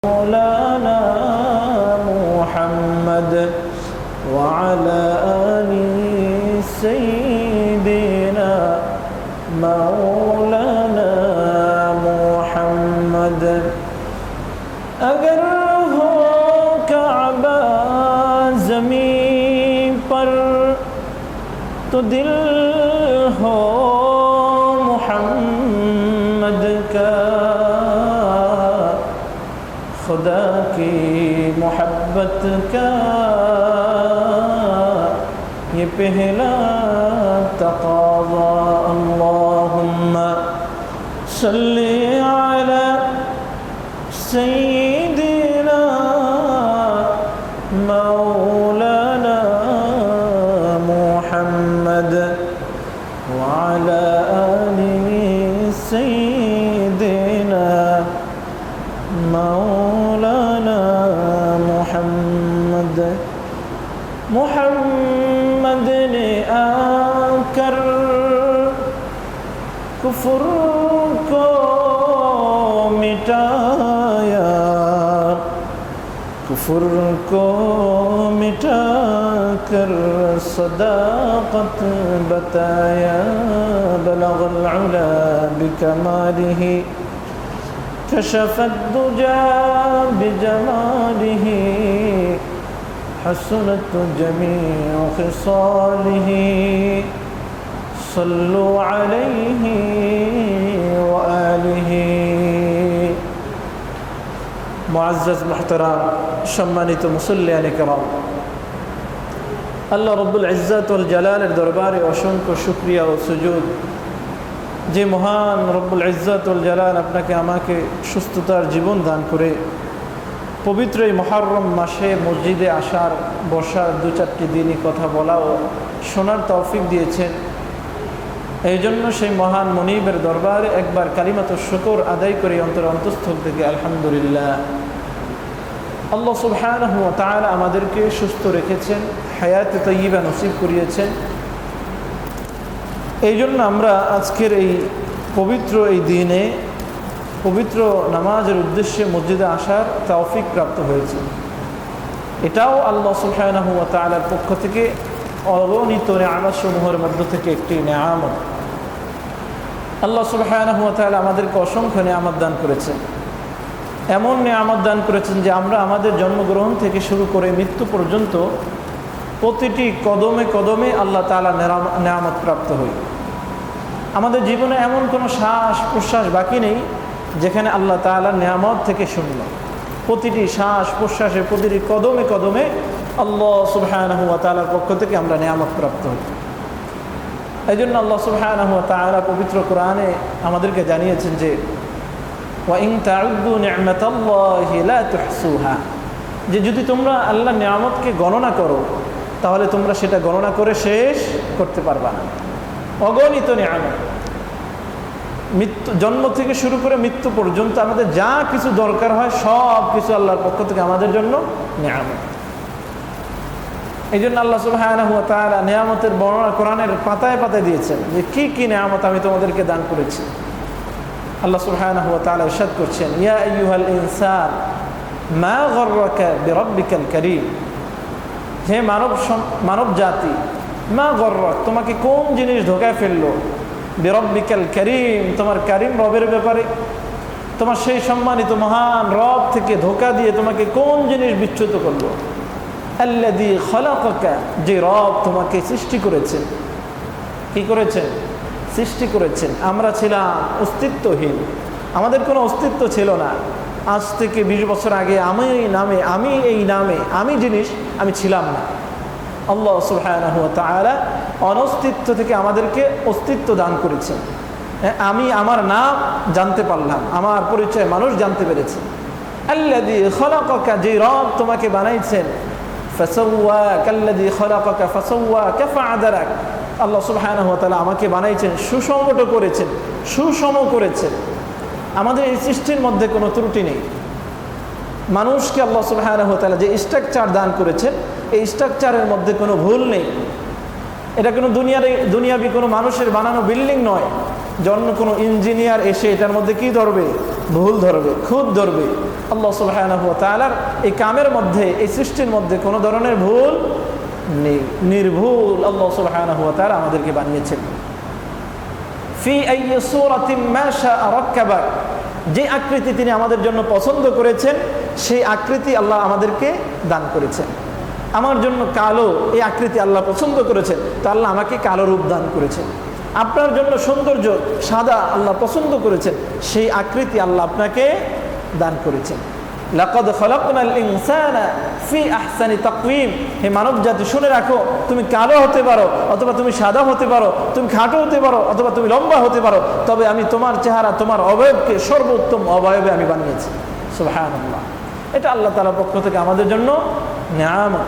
مولانا محمد وعلى آل سيدنا مولانا محمد اگر ہو کعبہ زمین پر تو دل ہو محمد کا خدا کی محبت کا یہ پہلا تقاضا اللہم صلی علی سیدنا مولانا محمد وعلى آل سيدنا مولانا محمد نے آ کر کفر کو مٹایا کفر کو مٹا کر صداقت بتایا بلغ العلا بکمالہ کشف الدجى بجماله حسنت جميع خصاله صلوا عليه وآله معزز محترم সম্মানিত মুসল্লিয়ানে কেরাম আল্লাহ রব্বুল ইজ্জত ওয়াল জালালের দরবারে অসংখ্য শুকরিয়া ও সুজুদ যে মহান রব্বুল ইজ্জত ওয়াল জালাল আপনাকে আমাকে সুস্থতার জীবন দান করে পবিত্র এই মুহররম মাসে মসজিদে আসার বসার দু চারটি দিনই কথা বলা ও শোনার তৌফিক দিয়েছেন এই জন্য সেই মহান মনিবের দরবারে একবার কালিমাতুশ শুকর আদায় করে অন্তঃস্থল থেকে আলহামদুলিল্লাহ। আল্লাহ সুবহানাহু ওয়া তাআলা আমাদেরকে সুস্থ রেখেছেন, হায়াতে তাইয়্যিবা নসিব করিয়েছেন। এই জন্য আমরা আজকের এই পবিত্র এই দিনে পবিত্র নামাজের উদ্দেশ্যে মসজিদে আসার তৌফিক প্রাপ্ত হয়েছে। এটাও আল্লাহ সুবহানাহু ওয়া তাআলার পক্ষ থেকে অগণিত নিয়ামতসমূহের মধ্য থেকে একটি নিয়ামত। আল্লাহ সুবহানাহু ওয়া তাআলা আমাদেরকে অসংখ্য নিয়ামত দান করেছেন। এমন নিয়ামত দান করেছেন যে আমরা আমাদের জন্মগ্রহণ থেকে শুরু করে মৃত্যু পর্যন্ত প্রতিটি কদমে কদমে আল্লাহ তাআলা নিয়ামত প্রাপ্ত হই। আমাদের জীবনে এমন কোনো শ্বাস প্রশ্বাস বাকি নেই যেখানে আল্লাহ তাআলার নিয়ামত থেকে শূন্য। প্রতিটি শ্বাস প্রশ্বাসে প্রতিটি কদমে কদমে আল্লাহ সুবহানাহু ওয়া তাআলার পক্ষ থেকে আমরা নিয়ামত প্রাপ্ত হই। এই জন্য আল্লাহ সুবহানাহু ওয়া তাআলা পবিত্র কোরআনে আমাদেরকে জানিয়েছেন যে ওয়া ইন তাউদ্দু নি'মাতাল্লাহি লা তুহসুহা, যে যদি তোমরা আল্লাহর নিয়ামতকে গণনা করো তাহলে তোমরা সেটা গণনা করে শেষ করতে পারবা না। অগণিত নিয়ামত, মৃত্যু জন্ম থেকে শুরু করে মৃত্যু পর্যন্ত আমাদের যা কিছু দরকার হয় সব কিছু আল্লাহর পক্ষ থেকে আমাদের জন্য নিয়ামত। এই জন্য আল্লাহ সুবহানাহু ওয়া তাআলা নিয়ামতের বর্ণনা কোরআনের পাতায় পাতায় দিয়েছেন যে কি কি নিয়ামত আমি তোমাদেরকে দান করেছি। আল্লাহ সুবহানাহু ওয়া তাআলা ইরশাদ করছেন, ইয়া আইয়ুহাল ইনসান মা গররাকা বিরাব্বিকাল কারীম, হে মানব জাতি, মা গররাক, তোমাকে কোন জিনিস ধোঁকায় ফেললো, বিরাব্বিকাল কারীম, তোমার কারীম রবের ব্যাপারে, তোমার সেই সম্মানিত মহান রব থেকে ধোঁকা দিয়ে তোমাকে কোন জিনিস বিচ্যুত করলো। আল্লাযী খালাকাকা, যে রব তোমাকে সৃষ্টি করেছেন। কি করেছেন? সৃষ্টি করেছেন। আমরা ছিলাম অস্তিত্বহীন, আমাদের কোনো অস্তিত্ব ছিল না। আজ থেকে 20 বছর আগে আমি এই নামে আমি জিনিস আমি ছিলাম না। আল্লাহ সুবহানাহু ওয়া তাআলা অনস্তিত্ব থেকে আমাদেরকে অস্তিত্ব দান করেছেন। আমি আমার নাম জানতে পারলাম, আমার পরিচয় মানুষ জানতে পেরেছে। আল্লাযী খালাকাকা, যে রব তোমাকে বানাইছেন, ফাসাওয়াকা, আল্লাযী খালাকাকা ফাসাওয়াকা ফাআদালাক, আল্লাহ সুবহানাহু ওয়া তাআলা আমাকে বানাইছেন, সুসংগত করেছেন, সুষম করেছেন। আমাদের এই সৃষ্টির মধ্যে কোনো ত্রুটি নেই। মানুষকে আল্লাহ সুবহানাহু ওয়া তাআলা যে স্ট্রাকচার দান করেছেন, এই স্ট্রাকচারের মধ্যে কোনো ভুল নেই। এটা কোনো দুনিয়াবি কোনো মানুষের বানানো বিল্ডিং নয়, জন্য কোনো ইঞ্জিনিয়ার এসে এটার মধ্যে কি ধরবে, ভুল ধরবে, খুঁত ধরবে। আল্লাহ সুবহানাহু ওয়া তাআলার এই কামের মধ্যে, এই সৃষ্টির মধ্যে কোনো ধরনের ভুল নেই, নির্ভুল আল্লাহ সুবহানাহু ওয়া তাআলা আমাদেরকে বানিয়েছেন। ফি আইয়ি সূরাতিন মা শাআ রাক্কাবাক, যে আকৃতি তিনি আমাদের জন্য পছন্দ করেছেন সেই আকৃতি আল্লাহ আমাদেরকে দান করেছেন। আমার জন্য কালো এই আকৃতি আল্লাহ পছন্দ করেছেন, তো আল্লাহ আমাকে কালো রূপ দান করেছেন। আপনার জন্য সৌন্দর্য সাদা আল্লাহ পছন্দ করেছেন, সেই আকৃতি আল্লাহ আপনাকে দান করেছেন। লাকাদ খালাকনাল ইনসানা ফি আহসানি তাকওয়িম, হে মানব জাতি শুনে রাখো, তুমি কালো হতে পারো অথবা তুমি সাদা হতে পারো, তুমি খাটো হতে পারো অথবা তুমি লম্বা হতে পারো, তবে আমি তোমার চেহারা, তোমার অবয়বকে সর্বোত্তম অবয়বে আমি বানিয়েছি। সুবহানাল্লাহ, এটা আল্লাহ তাআলার পক্ষ থেকে আমাদের জন্য নিয়ামত।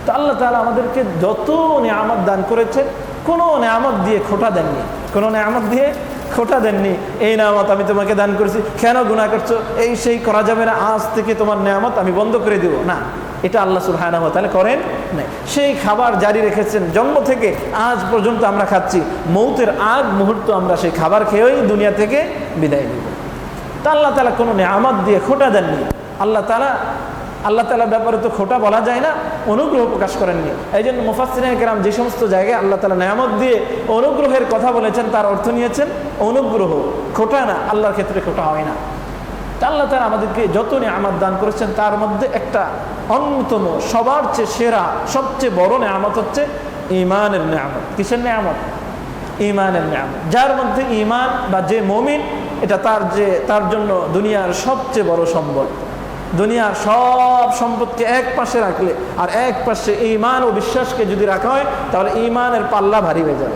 তো আল্লাহ তাআলা আমাদেরকে যত নিয়ামত দান করেছেন, কোনো নিয়ামত দিয়ে খোটা দেননি, কোনো নিয়ামত দিয়ে খোটা দেননি। এই নিয়ামত আমি তোমাকে দান করেছি, কেন গুনাহ করছো, এই সেই করা যাবে না, আজ থেকে তোমার নিয়ামত আমি বন্ধ করে দেব না, এটা আল্লাহ সুবহানাহু ওয়া তাআলা করেন নাই। সেই খাবার জারি রেখেছেন, জন্ম থেকে আজ পর্যন্ত আমরা খাচ্ছি, মৌতের আগ মুহূর্ত আমরা সেই খাবার খেয়েই দুনিয়া থেকে বিদায় নিব। তা আল্লাহ তাআলা কোনো নিয়ামত দিয়ে খোটা দেননি। আল্লাহ তাআলার ব্যাপারে তো খোটা বলা যায় না, অনুগ্রহ প্রকাশ করেননি। এই জন্য মুফাসসিরিনে কেরাম যে সমস্ত জায়গায় আল্লাহ তাআলা নিয়ামত দিয়ে অনুগ্রহের কথা বলেছেন, তার অর্থ নিয়েছেন অনুগ্রহ, খোটা না। আল্লাহর ক্ষেত্রে খোটা হয় না। তা আল্লাহ তাআলা আমাদেরকে যত নিয়ামত দান করেছেন, তার মধ্যে একটা অন্যতম, সবার চেয়ে সেরা, সবচেয়ে বড় নিয়ামত হচ্ছে ঈমানের নিয়ামত। কিসের নিয়ামত? ঈমানের নিয়ামত। যার মধ্যে ঈমান বা যে মুমিন, এটা তার জন্য দুনিয়ার সবচেয়ে বড় সম্পদ। দুনিয়ার সব সম্পদকে এক পাশে রাখলে আর এক পাশে ঈমান ও বিশ্বাসকে যদি রাখা হয়, তাহলে ঈমানের পাল্লা ভারী হয়ে যাবে,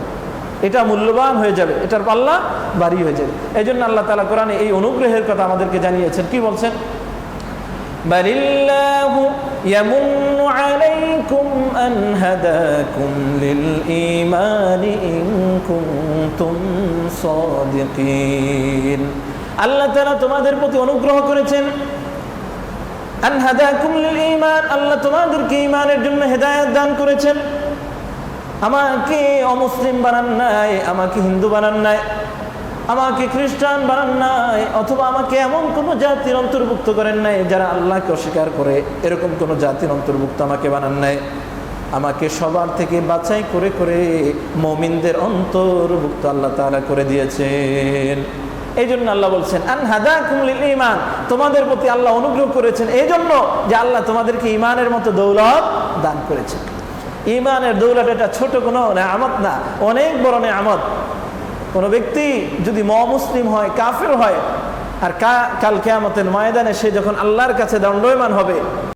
এটা মূল্যবান হয়ে যাবে, এটার পাল্লা ভারী হয়ে যাবে। এই জন্য আল্লাহ তাআলা কোরআনে এই অনুগ্রহের কথা আমাদেরকে জানিয়েছেন। কি বলছেন? বালিল্লাহু ইয়ামুন্নু আলাইকুম আন হাদাকুম লিল ঈমানি ইন কুনতুম সাদিকিন। আল্লাহ তাআলা তোমাদের প্রতি অনুগ্রহ করেছেন। আন হাদাকুম লিল ঈমান, আল্লাহ তোমাদেরকে ঈমানের জন্য হেদায়েত দান করেছেন। আমাকে অমুসলিম বানান নাই, আমাকে হিন্দু বানান নাই, আমাকে খ্রিস্টান বানান নাই, অথবা আমাকে এমন কোনো জাতির অন্তর্ভুক্ত করেন নাই যারা আল্লাহকে অস্বীকার করে, এরকম কোনো জাতির অন্তর্ভুক্ত আমাকে বানান নাই। আমাকে সবার থেকে বাছাই করে করে মুমিনদের অন্তর্ভুক্ত আল্লাহ তাআলা করে দিয়েছেন। এই জন্য আল্লাহ বলছেন আন হাদাকুম লিল ঈমান, তোমাদের প্রতি আল্লাহ অনুগ্রহ করেছেন এই জন্য যে আল্লাহ তোমাদেরকে ঈমানের মতো দৌলত দান করেছেন। ঈমানের দৌলত এটা ছোট কোনো নিয়ামত না, অনেক বড় নিয়ামত। কোনো ব্যক্তি যদি মুসলিম হয়, কাফের হয়, আর কাল কিয়ামতের ময়দানে সে যখন আল্লাহর কাছে দণ্ডায়মান হবে,